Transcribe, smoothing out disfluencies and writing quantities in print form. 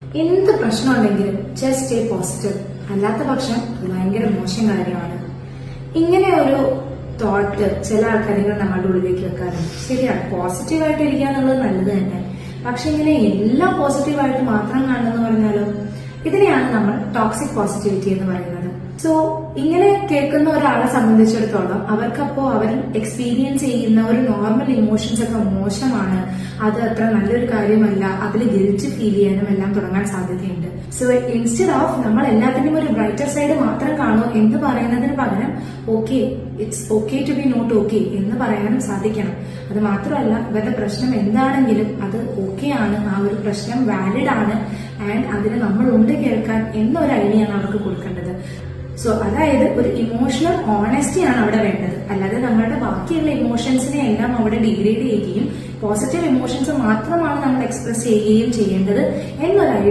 എന്ത് പ്രശ്നമുണ്ടെങ്കിലും just stay positive, അല്ലാത്ത പക്ഷം അത് ഭയങ്കര മോശം കാര്യമാണ്. ഇങ്ങനെ ഒരു തോട്ട് ചില ആൾക്കാരുകൾ നമ്മളുടെ ഉള്ളിലേക്ക് വെക്കാറുണ്ട്. ശരിയാണ്, പോസിറ്റീവായിട്ട് ഇരിക്കുക എന്നുള്ളത് നല്ലത് തന്നെ. പക്ഷെ ഇങ്ങനെ എല്ലാം പോസിറ്റീവായിട്ട് മാത്രം കാണുന്നെന്ന് പറഞ്ഞാലോ, ഇതിനെയാണ് നമ്മൾ ടോക്സിക് പോസിറ്റിവിറ്റി എന്ന് പറയുന്നത്. സോ ഇങ്ങനെ കേൾക്കുന്ന ഒരാളെ സംബന്ധിച്ചിടത്തോളം അവർക്കപ്പോ അവർ എക്സ്പീരിയൻസ് ചെയ്യുന്ന ഒരു നോർമൽ ഇമോഷൻസ് ഒക്കെ മോശമാണ്, അത് അത്ര നല്ലൊരു കാര്യമല്ല, അതിൽ ഗിൽറ്റ് ഫീൽ ചെയ്യാനും എല്ലാം തുടങ്ങാൻ സാധ്യതയുണ്ട്. സോ ഇൻസ്റ്റെഡ് ഓഫ് നമ്മൾ എല്ലാത്തിനും ഒരു ബ്രൈറ്റർ സൈഡ് മാത്രം കാണൂ എന്ന് പറയുന്നതിന് പകരം okay, it's okay to be not okay എന്ന് പറയാനും സാധിക്കണം. അത് മാത്രമല്ല, ഇവരുടെ പ്രശ്നം എന്താണെങ്കിലും അത് ഓക്കെ ആണ്, ആ ഒരു പ്രശ്നം വാലിഡ് ആണ്, ആൻഡ് അതിന് നമ്മൾ ഉണ്ട് കേൾക്കാൻ എന്നൊരു ഐഡിയ ആണ് അവർക്ക് കൊടുക്കേണ്ടത്. സോ അതായത് ഒരു ഇമോഷണൽ ഓണസ്റ്റി ആണ് അവിടെ വേണ്ടത്. അല്ലാതെ നമ്മളുടെ ബാക്കിയുള്ള ഇമോഷൻസിനെ എല്ലാം അവിടെ ഡിഗ്രേഡ് ചെയ്യുകയും പോസിറ്റീവ് ഇമോഷൻസ് മാത്രമാണ് നമ്മൾ എക്സ്പ്രസ് ചെയ്യുകയും ചെയ്യേണ്ടത് എന്നൊരു ഐഡിയ